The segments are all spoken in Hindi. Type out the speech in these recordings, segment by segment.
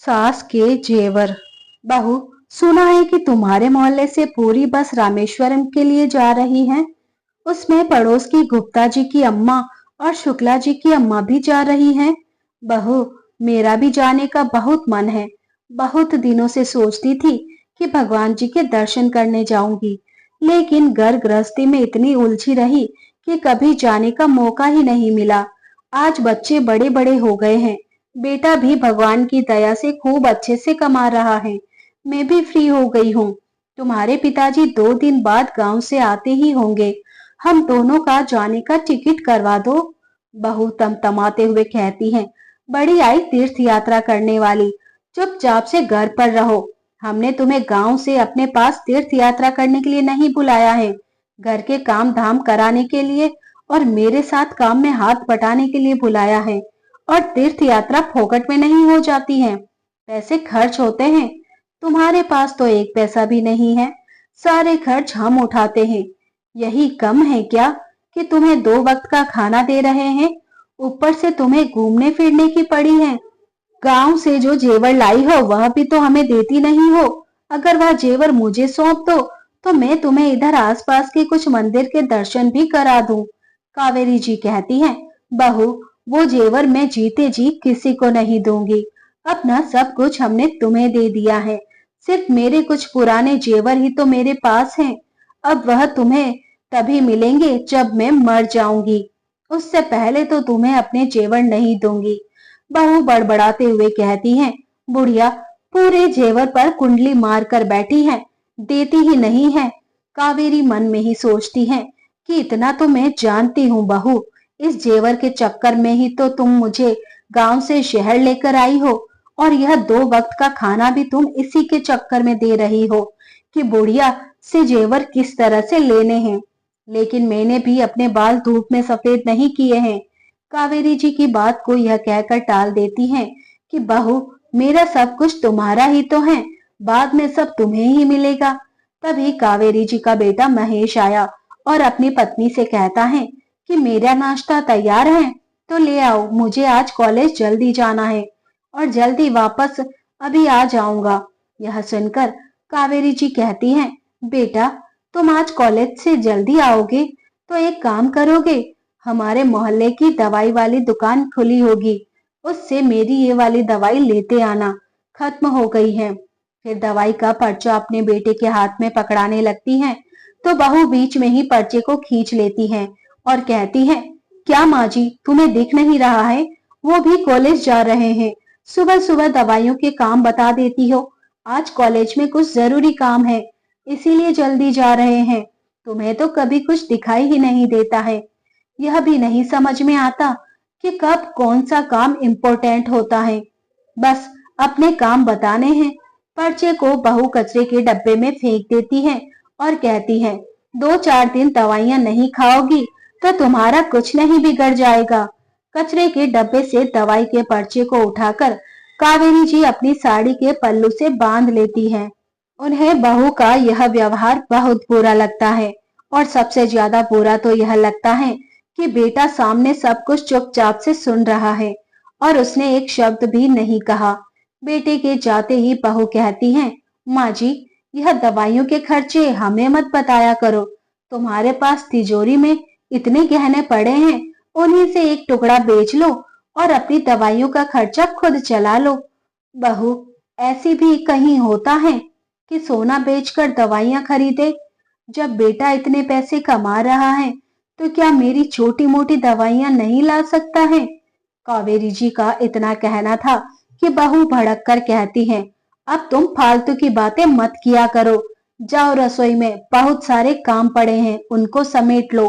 सास के जेवर। बहू, सुना है कि तुम्हारे मोहल्ले से पूरी बस रामेश्वरम के लिए जा रही है। उसमें पड़ोस की गुप्ता जी की अम्मा और शुक्ला जी की अम्मा भी जा रही हैं। बहू, मेरा भी जाने का बहुत मन है। बहुत दिनों से सोचती थी कि भगवान जी के दर्शन करने जाऊंगी, लेकिन घर गृहस्थी में इतनी उलझी रही कि कभी जाने का मौका ही नहीं मिला। आज बच्चे बड़े बड़े हो गए हैं। बेटा भी भगवान की दया से खूब अच्छे से कमा रहा है। मैं भी फ्री हो गई हूँ। तुम्हारे पिताजी 2 दिन बाद गांव से आते ही होंगे। हम दोनों का जाने का टिकट करवा दो। बहू तमतमाते हुए कहती हैं, बड़ी आई तीर्थ यात्रा करने वाली, चुपचाप से घर पर रहो। हमने तुम्हें गांव से अपने पास तीर्थ यात्रा करने के लिए नहीं बुलाया है, घर के काम धाम कराने के लिए और मेरे साथ काम में हाथ बटाने के लिए बुलाया है। और तीर्थ यात्रा फोकट में नहीं हो जाती है, पैसे खर्च होते हैं। तुम्हारे पास तो एक पैसा भी नहीं है, सारे खर्च हम उठाते हैं। यही कम है क्या कि तुम्हें 2 वक्त का खाना दे रहे हैं, ऊपर से तुम्हें घूमने फिरने की पड़ी है। गांव से जो जेवर लाई हो वह भी तो हमें देती नहीं हो। अगर वह जेवर मुझे सौंप दो तो मैं तुम्हें इधर आसपास के कुछ मंदिर के दर्शन भी करा दूं। कावेरी जी कहती हैं, बहू, वो जेवर मैं जीते जी किसी को नहीं दूंगी। अपना सब कुछ हमने तुम्हें दे दिया है। सिर्फ मेरे कुछ पुराने जेवर ही तो मेरे पास हैं। अब वह तुम्हें तभी मिलेंगे जब मैं मर जाऊंगी। उससे पहले तो तुम्हें अपने जेवर नहीं दूंगी। बहू बड़बड़ाते हुए कहती हैं, बुढ़िया पूरे जेवर पर कुंडली मार कर बैठी है, देती ही नहीं है। कावेरी मन में ही सोचती है कि इतना तो मैं जानती हूँ बहू, इस जेवर के चक्कर में ही तो तुम मुझे गांव से शहर लेकर आई हो, और यह 2 वक्त का खाना भी तुम इसी के चक्कर में दे रही हो कि बुढ़िया से जेवर किस तरह से लेने हैं। लेकिन मैंने भी अपने बाल धूप में सफेद नहीं किए हैं। कावेरी जी की बात को यह कहकर टाल देती हैं कि बहू, मेरा सब कुछ तुम्हारा ही तो है, बाद में सब तुम्हें ही मिलेगा। तभी कावेरी जी का बेटा महेश आया और अपनी पत्नी से कहता है कि मेरा नाश्ता तैयार है तो ले आओ, मुझे आज कॉलेज जल्दी जाना है और जल्दी वापस अभी आ जाऊंगा। यह सुनकर कावेरी जी कहती हैं, बेटा, तुम आज कॉलेज से जल्दी आओगे तो एक काम करोगे, हमारे मोहल्ले की दवाई वाली दुकान खुली होगी, उससे मेरी ये वाली दवाई लेते आना, खत्म हो गई है। फिर दवाई का पर्चा अपने बेटे के हाथ में पकड़ाने लगती हैं, तो बहू बीच में ही पर्चे को खींच लेती है और कहती है, क्या माँ जी, तुम्हें दिख नहीं रहा है, वो भी कॉलेज जा रहे हैं। सुबह सुबह दवाइयों के काम बता देती हो। आज कॉलेज में कुछ जरूरी काम है, इसीलिए जल्दी जा रहे हैं। तुम्हें तो कभी कुछ दिखाई ही नहीं देता है। यह भी नहीं समझ में आता कि कब कौन सा काम इम्पोर्टेंट होता है। बस अपने काम बताने हैं। पर्चे को बहू कचरे के डब्बे में फेंक देती है और कहती है, 2-4 दिन दवाइयां नहीं खाओगी तो तुम्हारा कुछ नहीं बिगड़ जाएगा। कचरे के डब्बे से दवाई के पर्चे को उठाकर कावेरी जी अपनी साड़ी के पल्लू से बांध लेती हैं। उन्हें बहू का यह व्यवहार बहुत बुरा लगता है, और सबसे ज्यादा बुरा तो यह लगता है कि बेटा सामने सब कुछ चुपचाप से सुन रहा है और उसने एक शब्द भी नहीं कहा। बेटे के जाते ही बहू कहती है, माँ जी, यह दवाइयों के खर्चे हमें मत बताया करो। तुम्हारे पास तिजोरी में इतने गहने पड़े हैं, उन्हीं से एक टुकड़ा बेच लो और अपनी दवाइयों का खर्चा खुद चला लो। बहू, ऐसी भी कहीं होता है कि सोना बेचकर दवाइयां खरीदे? जब बेटा इतने पैसे कमा रहा है तो क्या मेरी छोटी मोटी दवाइयां नहीं ला सकता है? कावेरी जी का इतना कहना था कि बहू भड़क कर कहती है, अब तुम फालतू की बातें मत किया करो। जाओ, रसोई में बहुत सारे काम पड़े हैं, उनको समेट लो।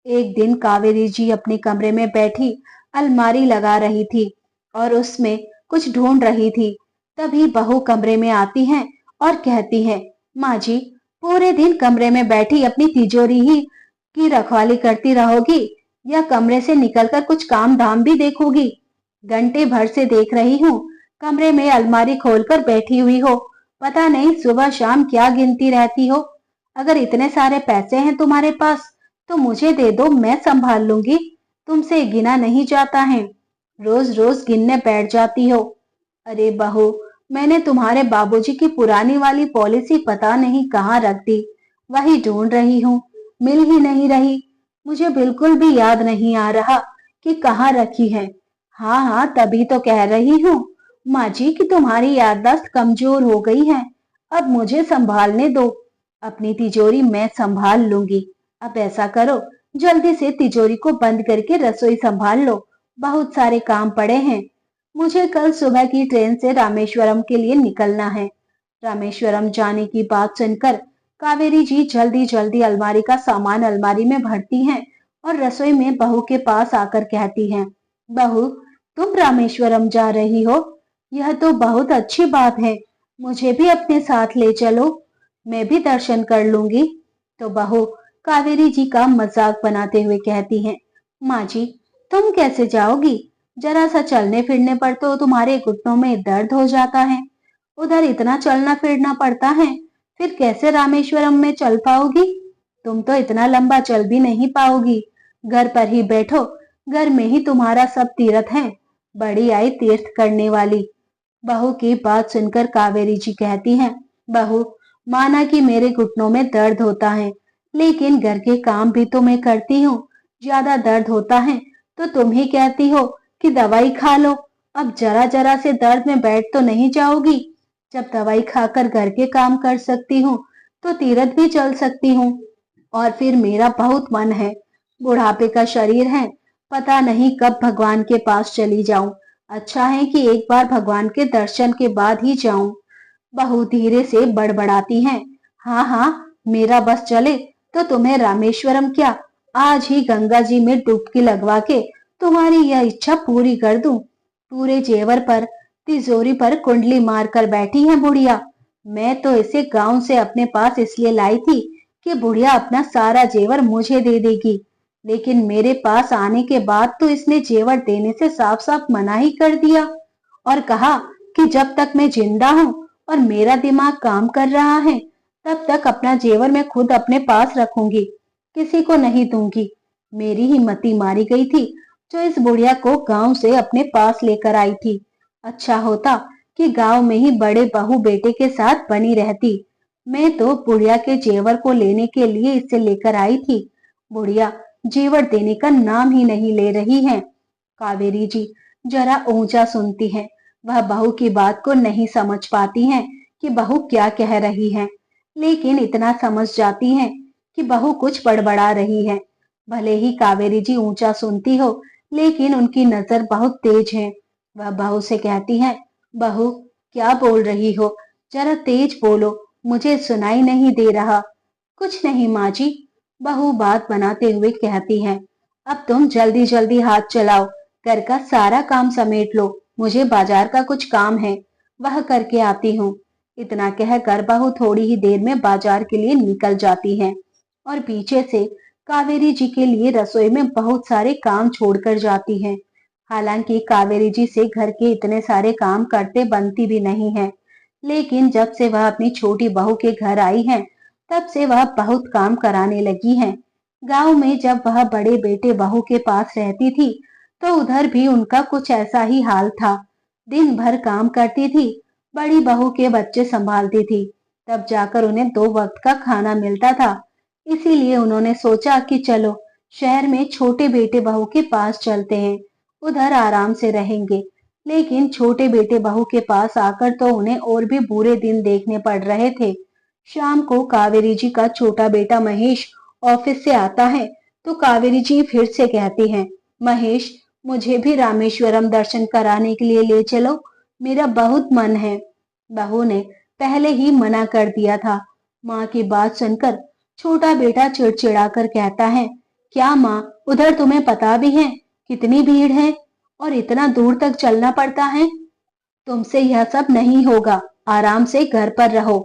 एक दिन कावेरी जी अपने कमरे में बैठी अलमारी लगा रही थी और उसमें कुछ ढूंढ रही थी। तभी बहू कमरे में आती है और कहती है, माँ जी, पूरे दिन कमरे में बैठी अपनी तिजोरी ही की रखवाली करती रहोगी या कमरे से निकलकर कुछ काम धाम भी देखोगी? घंटे भर से देख रही हूँ, कमरे में अलमारी खोलकर बैठी हुई हो। पता नहीं सुबह शाम क्या गिनती रहती हो। अगर इतने सारे पैसे हैं तुम्हारे पास तो मुझे दे दो, मैं संभाल लूंगी। तुमसे गिना नहीं जाता है, रोज रोज गिनने बैठ जाती हो। अरे बहू, मैंने तुम्हारे बाबूजी की पुरानी वाली पॉलिसी पता नहीं कहाँ रख दी, वही ढूंढ रही हूँ, मिल ही नहीं रही। मुझे बिल्कुल भी याद नहीं आ रहा कि कहाँ रखी है। हाँ हाँ, तभी तो कह रही हूँ माँ जी कि तुम्हारी याददाश्त कमजोर हो गई है। अब मुझे संभालने दो, अपनी तिजोरी मैं संभाल लूंगी। अब ऐसा करो, जल्दी से तिजोरी को बंद करके रसोई संभाल लो, बहुत सारे काम पड़े हैं। मुझे कल सुबह की ट्रेन से रामेश्वरम के लिए निकलना है। रामेश्वरम जाने की बात सुनकर कावेरी जी जल्दी जल्दी अलमारी का सामान अलमारी में भरती हैं और रसोई में बहू के पास आकर कहती हैं, बहू, तुम रामेश्वरम जा रही हो? यह तो बहुत अच्छी बात है। मुझे भी अपने साथ ले चलो, मैं भी दर्शन कर लूंगी। तो बहू कावेरी जी का मजाक बनाते हुए कहती हैं, माँ जी, तुम कैसे जाओगी? जरा सा चलने फिरने पर तो तुम्हारे घुटनों में दर्द हो जाता है, उधर इतना चलना फिरना पड़ता है, फिर कैसे रामेश्वरम में चल पाओगी? तुम तो इतना लंबा चल भी नहीं पाओगी। घर पर ही बैठो, घर में ही तुम्हारा सब तीर्थ है। बड़ी आई तीर्थ करने वाली। बहू की बात सुनकर कावेरी जी कहती हैं, बहू, माना कि मेरे घुटनों में दर्द होता है, लेकिन घर के काम भी तो मैं करती हूँ। ज्यादा दर्द होता है तो तुम ही कहती हो कि दवाई खा लो। अब जरा जरा से दर्द में बैठ तो नहीं जाओगी। जब दवाई खाकर घर के काम कर सकती हूँ तो तीरथ भी चल सकती हूँ। और फिर मेरा बहुत मन है, बुढ़ापे का शरीर है, पता नहीं कब भगवान के पास चली जाऊं। अच्छा है कि एक बार भगवान के दर्शन के बाद ही जाऊं। बहू धीरे से बड़बड़ाती हैं, हाँ हाँ, मेरा बस चले तो तुम्हें रामेश्वरम क्या, आज ही गंगा जी में डुबकी लगवा के तुम्हारी यह इच्छा पूरी कर दूं। पूरे जेवर पर, तिजोरी पर कुंडली मार कर बैठी है बुढ़िया। मैं तो इसे गांव से अपने पास इसलिए लाई थी कि बुढ़िया अपना सारा जेवर मुझे दे देगी, लेकिन मेरे पास आने के बाद तो इसने जेवर देने से साफ साफ मना ही कर दिया और कहा कि जब तक मैं जिंदा हूँ और मेरा दिमाग काम कर रहा है, तब तक अपना जेवर मैं खुद अपने पास रखूंगी, किसी को नहीं दूंगी। मेरी ही मती मारी गई थी जो इस बुढ़िया को गांव से अपने पास लेकर आई थी। अच्छा होता कि गांव में ही बड़े बहू बेटे के साथ बनी रहती। मैं तो बुढ़िया के जेवर को लेने के लिए इसे लेकर आई थी। बुढ़िया जेवर देने का नाम ही नहीं ले रही है। कावेरी जी जरा ऊंचा सुनती हैं। वह बहू की बात को नहीं समझ पाती हैं कि बहू क्या कह रही है, लेकिन इतना समझ जाती हैं कि बहू कुछ बड़बड़ा रही है। भले ही कावेरी जी ऊंचा सुनती हो, लेकिन उनकी नजर बहुत तेज है। वह बहू से कहती है, बहू, क्या बोल रही हो? जरा तेज बोलो, मुझे सुनाई नहीं दे रहा। कुछ नहीं माँ जी, बहू बात बनाते हुए कहती है, अब तुम जल्दी जल्दी हाथ चलाओ, घर का सारा काम समेट लो, मुझे बाजार का कुछ काम है, वह करके आती हूँ। इतना कहकर बहू थोड़ी ही देर में बाजार के लिए निकल जाती है और पीछे से कावेरी जी के लिए रसोई में बहुत सारे काम छोड़कर जाती है। हालांकि कावेरी जी से घर के इतने सारे काम करते बनती भी नहीं है, लेकिन जब से वह अपनी छोटी बहू के घर आई है, तब से वह बहुत काम कराने लगी है। गांव में जब वह बड़े बेटे बहू के पास रहती थी, तो उधर भी उनका कुछ ऐसा ही हाल था। दिन भर काम करती थी, बड़ी बहू के बच्चे संभालती थी, तब जाकर उन्हें 2 वक्त का खाना मिलता था। इसीलिए उन्होंने सोचा कि चलो शहर में छोटे बेटे बहू के पास चलते हैं, उधर आराम से रहेंगे। लेकिन छोटे बेटे बहू के पास आकर तो उन्हें और भी बुरे दिन देखने पड़ रहे थे। शाम को कावेरी जी का छोटा बेटा महेश ऑफिस से आता है, तो कावेरी जी फिर से कहती हैं, महेश, मुझे भी रामेश्वरम दर्शन कराने के लिए ले चलो, मेरा बहुत मन है। बहू ने पहले ही मना कर दिया था। माँ की बात सुनकर छोटा बेटा चिड़चिड़ाकर कहता है, क्या माँ, उधर तुम्हें पता भी है कितनी भीड़ है और इतना दूर तक चलना पड़ता है? तुमसे यह सब नहीं होगा, आराम से घर पर रहो।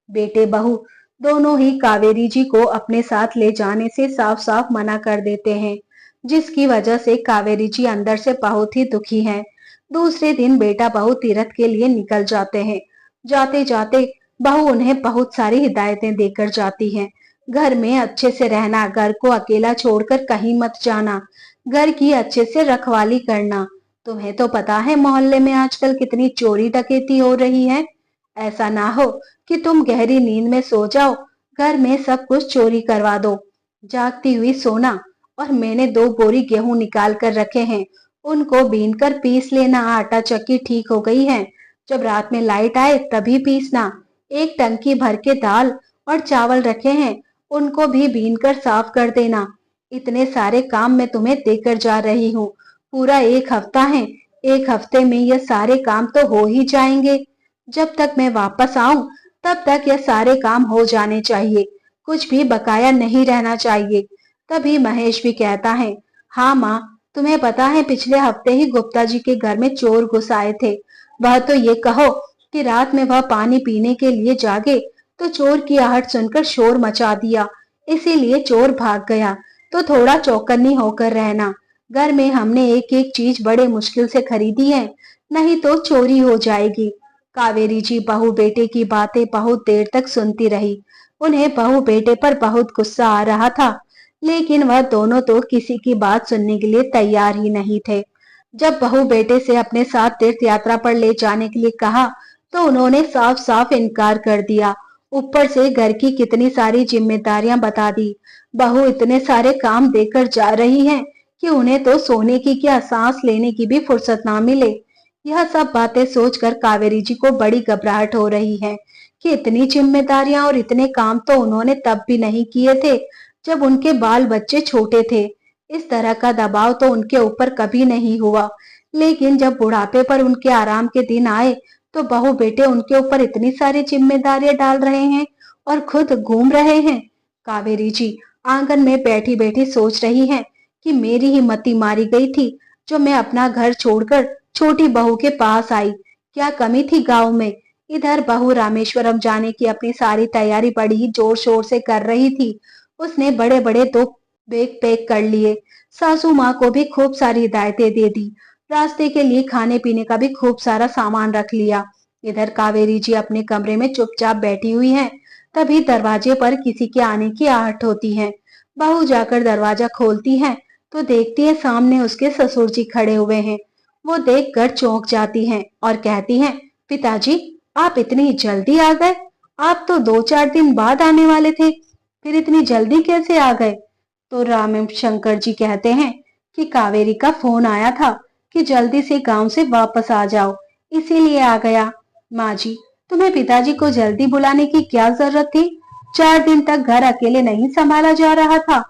बेटे बहू दोनों ही कावेरी जी को अपने साथ ले जाने से साफ साफ मना कर देते हैं, जिसकी वजह से कावेरी जी अंदर से बहुत ही दुखी हैं। दूसरे दिन बेटा बहू तीरथ के लिए निकल जाते हैं। जाते जाते बहू उन्हें बहुत सारी हिदायतें देकर जाती हैं। घर में अच्छे से रहना, घर को अकेला छोड़कर कहीं मत जाना, घर की अच्छे से रखवाली करना, तुम्हें तो पता है मोहल्ले में आजकल कितनी चोरी डकैती हो रही है। ऐसा ना हो कि तुम गहरी नींद में सो जाओ, घर में सब कुछ चोरी करवा दो। जागती हुई सोना। और मैंने 2 बोरी गेहूं निकाल कर रखे हैं, उनको बीन कर पीस लेना। आटा चक्की ठीक हो गई है, जब रात में लाइट आए तभी पीसना। एक टंकी भर के दाल और चावल रखे हैं, उनको भी बीन कर साफ कर देना। इतने सारे काम मैं तुम्हें देकर जा रही हूँ। पूरा 1 हफ्ता है, 1 हफ्ते में ये सारे काम तो हो ही जाएंगे। जब तक मैं वापस आऊं तब तक ये सारे काम हो जाने चाहिए, कुछ भी बकाया नहीं रहना चाहिए। तभी महेश भी कहता है, हाँ माँ, तुम्हें पता है पिछले हफ्ते ही गुप्ता जी के घर में चोर घुस आए थे। वह तो ये कहो कि रात में वह पानी पीने के लिए जागे तो चोर की आहट सुनकर शोर मचा दिया, इसीलिए चोर भाग गया। तो थोड़ा चौकन्नी होकर रहना। घर में हमने एक एक चीज बड़े मुश्किल से खरीदी है, नहीं तो चोरी हो जाएगी। कावेरी जी बहू बेटे की बातें बहुत देर तक सुनती रही। उन्हें बहू बेटे पर बहुत गुस्सा आ रहा था, लेकिन वह दोनों तो किसी की बात सुनने के लिए तैयार ही नहीं थे। जब बहू बेटे से अपने साथ तीर्थ यात्रा पर ले जाने के लिए कहा तो उन्होंने साफ साफ इनकार कर दिया। ऊपर से घर की कितनी सारी जिम्मेदारियां बता दी। बहू इतने सारे काम देकर जा रही है कि उन्हें तो सोने की क्या, सांस लेने की भी फुर्सत ना मिले। यह सब बातें सोचकर कावेरी जी को बड़ी घबराहट हो रही है कि इतनी जिम्मेदारियां और इतने काम तो उन्होंने तब भी नहीं किए थे जब उनके बाल बच्चे छोटे थे। इस तरह का दबाव तो उनके ऊपर कभी नहीं हुआ, लेकिन जब बुढ़ापे पर उनके आराम के दिन आए तो बहू बेटे उनके ऊपर इतनी सारी जिम्मेदारियां डाल रहे हैं और खुद घूम रहे हैं। कावेरी जी आंगन में बैठी बैठी सोच रही हैं कि मेरी ही मति मारी गई थी जो मैं अपना घर छोड़कर छोटी बहू के पास आई। क्या कमी थी गांव में। इधर बहू रामेश्वरम जाने की अपनी सारी तैयारी बड़ी ही जोर शोर से कर रही थी। उसने बड़े बड़े 2 बैग पैक कर लिए। सासू माँ को भी खूब सारी हिदायतें दे दी। रास्ते के लिए खाने पीने का भी खूब सारा सामान रख लिया। इधर कावेरी जी अपने कमरे में चुपचाप बैठी हुई हैं। तभी दरवाजे पर किसी के आने की आहट होती है। बहू जाकर दरवाजा खोलती है तो देखती है सामने उसके ससुर जी खड़े हुए हैं। वो देखकर चौंक जाती हैं और कहती हैं, पिताजी, आप इतनी जल्दी आ गए। आप तो 2-4 दिन बाद आने वाले थे, फिर इतनी जल्दी कैसे आ गए। तो राम शंकर जी कहते हैं कि कावेरी का फोन आया था कि जल्दी से गांव से वापस आ जाओ, इसीलिए आ गया। माँ जी, तुम्हें पिताजी को जल्दी बुलाने की क्या जरूरत थी। 4 दिन तक घर अकेले नहीं संभाला जा रहा था।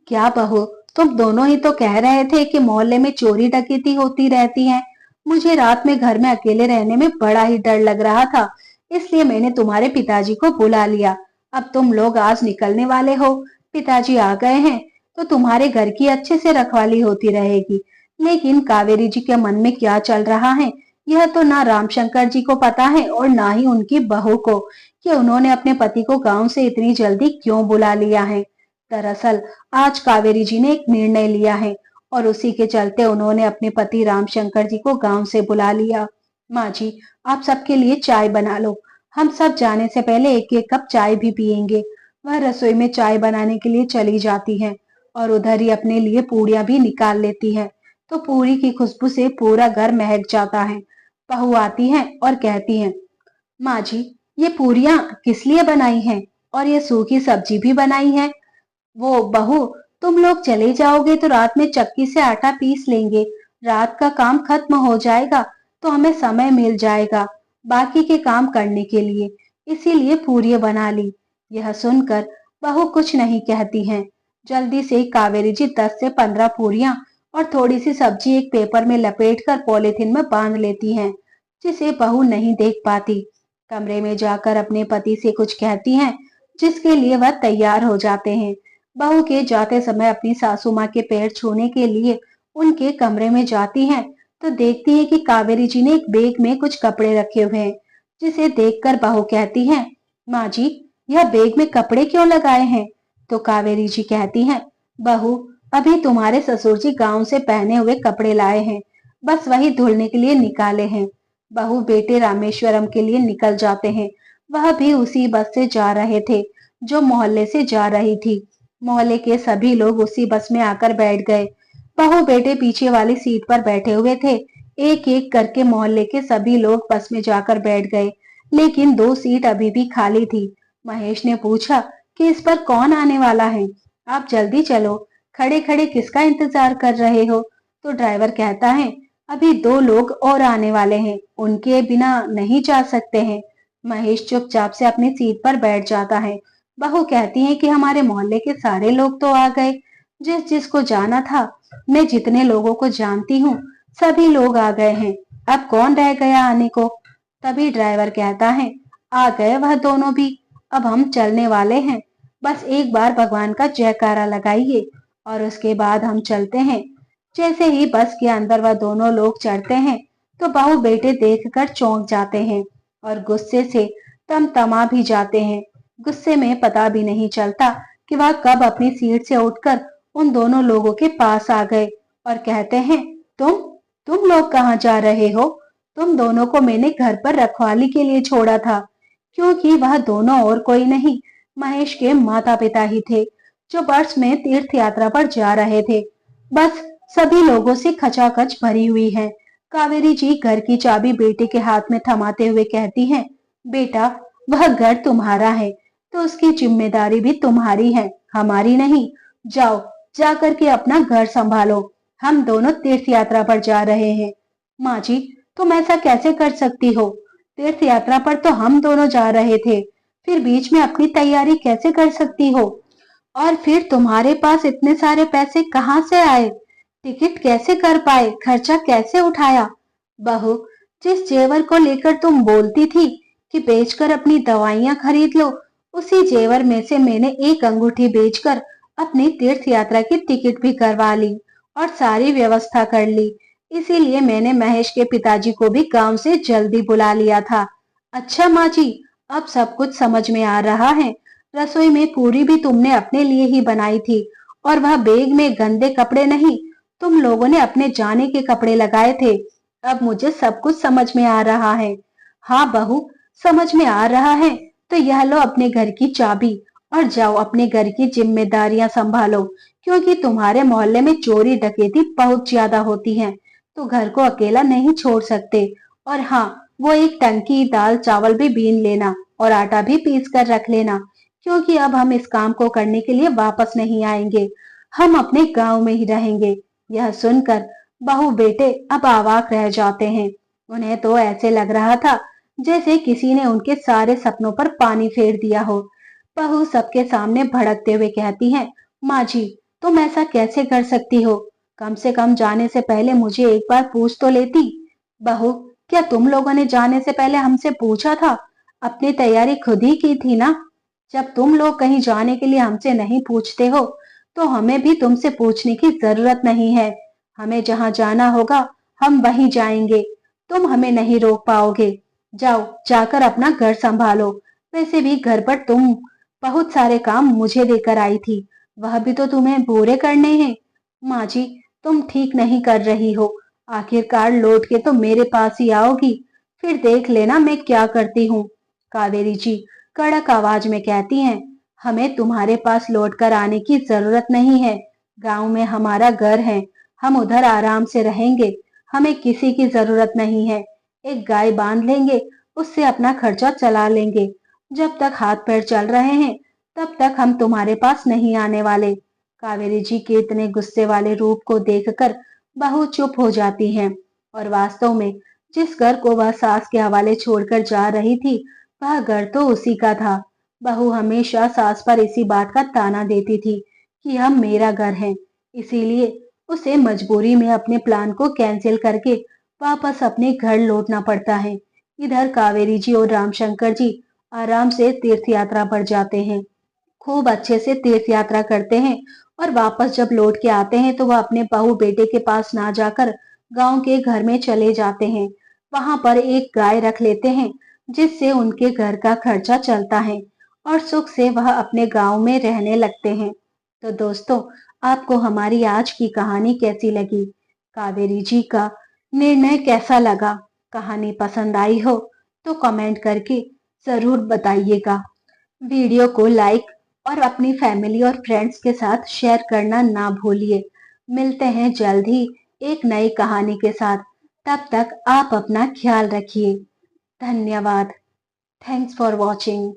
क्या बहू, तुम दोनों ही तो कह रहे थे कि मोहल्ले में चोरी डकैती होती रहती है। मुझे रात में घर में अकेले रहने में बड़ा ही डर लग रहा था, इसलिए मैंने तुम्हारे पिताजी को बुला लिया। अब तुम लोग आज निकलने वाले हो, पिताजी आ गए हैं तो तुम्हारे घर की अच्छे से रखवाली होती रहेगी। लेकिन कावेरी जी के मन में क्या चल रहा है, यह तो ना रामशंकर जी को पता है और ना ही उनकी बहू को, कि उन्होंने अपने पति को गांव से इतनी जल्दी क्यों बुला लिया है। दरअसल आज कावेरी जी ने एक निर्णय लिया है और उसी के चलते उन्होंने अपने पति रामशंकर जी को गांव से बुला लिया। माँ जी, आप सबके लिए चाय बना लो। हम सब जाने से पहले एक एक कप चाय भी पियेंगे। वह रसोई में चाय बनाने के लिए चली जाती है और उधर ही अपने लिए पूड़ियां भी निकाल लेती है। तो पूरी की खुशबू से पूरा घर महक जाता है। बहू आती है और कहती है, माँ जी, ये पूरियां किस लिए बनाई हैं और ये सूखी सब्जी भी बनाई है। वो बहू, तुम लोग चले जाओगे तो रात में चक्की से आटा पीस लेंगे। रात का काम खत्म हो जाएगा तो हमें समय मिल जाएगा बाकी के काम करने के लिए, इसीलिए पूरी बना ली। यह सुनकर बहू कुछ नहीं कहती हैं। जल्दी से कावेरी जी 10 से 15 पूरियां और थोड़ी सी सब्जी एक पेपर में लपेटकर पॉलिथीन में बांध लेती हैं, जिसे बहू नहीं देख पाती। कमरे में जाकर अपने पति से कुछ कहती हैं, जिसके लिए वह तैयार हो जाते हैं। बहू के जाते समय अपनी सासू माँ के पैर छूने के लिए उनके कमरे में जाती हैं तो देखती है कि कावेरी जी ने एक बैग में कुछ कपड़े रखे हुए हैं, जिसे देखकर बहू कहती है, माँ जी, यह बैग में कपड़े क्यों लगाए हैं। तो कावेरी जी कहती हैं, बहू, अभी तुम्हारे ससुर जी गांव से पहने हुए कपड़े लाए हैं, बस वही धुलने के लिए निकाले हैं। बहू बेटे रामेश्वरम के लिए निकल जाते हैं। वह भी उसी बस से जा रहे थे जो मोहल्ले से जा रही थी। मोहल्ले के सभी लोग उसी बस में आकर बैठ गए। बहू बेटे पीछे वाली सीट पर बैठे हुए थे। एक एक करके मोहल्ले के सभी लोग बस में जाकर बैठ गए, लेकिन दो सीट अभी भी खाली थी। महेश ने पूछा कि इस पर कौन आने वाला है? आप जल्दी चलो, खड़े खड़े किसका इंतजार कर रहे हो? तो ड्राइवर कहता है, अभी दो लोग और आने वाले हैं, उनके बिना नहीं जा सकते हैं। महेश चुपचाप से अपनी सीट पर बैठ जाता है। बहू कहती है कि हमारे मोहल्ले के सारे लोग तो आ गए, जिस जिसको जाना था। मैं जितने लोगों को जानती हूँ सभी लोग आ गए हैं, अब कौन रह गया आने को? तभी ड्राइवर कहता है, आ गए वह दोनों भी, अब हम चलने वाले हैं। बस एक बार भगवान का जयकारा लगाइए और उसके बाद हम चलते हैं। जैसे ही बस के अंदर वह दोनों लोग चढ़ते हैं तो बहू बेटे देखकर चौंक जाते हैं और गुस्से से तमा भी जाते हैं। गुस्से में पता भी नहीं चलता कि वह कब अपनी सीट से उठकर उन दोनों लोगों के पास आ गए और कहते हैं, तुम लोग कहाँ जा रहे हो? तुम दोनों को मैंने घर पर रखवाली के लिए छोड़ा था, क्योंकि वह दोनों और कोई नहीं, महेश के माता पिता ही थे, जो बस में तीर्थ यात्रा पर जा रहे थे। बस सभी लोगों से खचाखच भरी हुई है। कावेरी जी घर की चाबी बेटे के हाथ में थमाते हुए कहती हैं, बेटा, वह घर तुम्हारा है तो उसकी जिम्मेदारी भी तुम्हारी है, हमारी नहीं। जाओ, जाकर के अपना घर संभालो, हम दोनों तीर्थ यात्रा पर जा रहे हैं। माँ जी, तुम ऐसा कैसे कर सकती हो? तीर्थ यात्रा पर तो हम दोनों जा रहे थे, फिर बीच में अपनी तैयारी कैसे कर सकती हो? और फिर तुम्हारे पास इतने सारे पैसे कहाँ से आए? टिकट कैसे कर पाए? खर्चा कैसे उठाया? बहू, जिस जेवर को लेकर तुम बोलती थी कि बेचकर अपनी दवाइयां खरीद लो, उसी जेवर में से मैंने एक अंगूठी बेचकर अपनी तीर्थ यात्रा की टिकट भी करवा ली और सारी व्यवस्था कर ली। इसीलिए मैंने महेश के पिताजी को भी गांव से जल्दी बुला लिया था। अच्छा माँ जी, अब सब कुछ समझ में आ रहा है। रसोई में पूरी भी तुमने अपने लिए ही बनाई थी और वह बैग में गंदे कपड़े नहीं, तुम लोगों ने अपने जाने के कपड़े लगाए थे। अब मुझे सब कुछ समझ में आ रहा है। हाँ बहू, समझ में आ रहा है तो यह लो अपने घर की चाबी और जाओ अपने घर की जिम्मेदारियां संभालो, क्योंकि तुम्हारे मोहल्ले में चोरी डकैती बहुत ज्यादा होती है, तो घर को अकेला नहीं छोड़ सकते। और हाँ, वो एक टंकी दाल चावल भी बीन लेना और आटा भी पीस कर रख लेना, क्योंकि अब हम इस काम को करने के लिए वापस नहीं आएंगे, हम अपने गांव में ही रहेंगे। यह सुनकर बहू बेटे अब अवाक रह जाते हैं। उन्हें तो ऐसे लग रहा था जैसे किसी ने उनके सारे सपनों पर पानी फेर दिया हो। बहू सबके सामने भड़कते हुए कहती है, माँ जी, तुम ऐसा कैसे कर सकती हो? कम से कम जाने से पहले मुझे एक बार पूछ तो लेती। बहू, क्या तुम लोगों ने जाने से पहले हमसे पूछा था? अपनी तैयारी खुद ही की थी ना। जब तुम लोग कहीं जाने के लिए हमसे नहीं पूछते हो तो हमें भी तुमसे पूछने की जरूरत नहीं है। हमें जहां जाना होगा हम वहीं जाएंगे, तुम हमें नहीं रोक पाओगे। जाओ, जाकर अपना घर संभालो। वैसे भी घर पर तुम बहुत सारे काम मुझे देकर आई थी, वह भी तो तुम्हें पूरे करने हैं। माँ जी, तुम ठीक नहीं कर रही हो, आखिरकार लौट के तो मेरे पास ही आओगी, फिर देख लेना मैं क्या करती हूँ। कावेरी जी कड़क आवाज में कहती हैं, हमें तुम्हारे पास लौटकर आने की जरूरत नहीं है। गांव में हमारा घर है, हम उधर आराम से रहेंगे, हमें किसी की जरूरत नहीं है। एक गाय बांध लेंगे, उससे अपना खर्चा चला लेंगे। जब तक हाथ पैर चल रहे हैं तब तक हम तुम्हारे पास नहीं आने वाले। कावेरी जी के इतने गुस्से वाले रूप को देखकर बहू चुप हो जाती हैं और वास्तव में जिस घर को वह सास के हवाले छोड़कर जा रही थी वह घर तो उसी का था। बहू हमेशा सास पर इसी बात का ताना देती थी कि यह मेरा घर है, इसीलिए उसे मजबूरी में अपने प्लान को कैंसिल करके वापस अपने घर लौटना पड़ता है। इधर कावेरी जी और रामशंकर जी आराम से तीर्थ यात्रा पर जाते हैं, खूब अच्छे से तीर्थ यात्रा करते हैं और वापस जब लौट के आते हैं तो वह अपने बहू बेटे के पास ना जाकर गांव के घर में चले जाते हैं। वहां पर एक गाय रख लेते हैं जिससे उनके घर का खर्चा चलता है और सुख से वह अपने गांव में रहने लगते हैं। तो दोस्तों, आपको हमारी आज की कहानी कैसी लगी? कावेरी जी का निर्णय कैसा लगा? कहानी पसंद आई हो तो कमेंट करके जरूर बताइएगा। वीडियो को लाइक और अपनी फैमिली और फ्रेंड्स के साथ शेयर करना ना भूलिए। मिलते हैं जल्द ही एक नई कहानी के साथ। तब तक आप अपना ख्याल रखिए। धन्यवाद। Thanks for watching.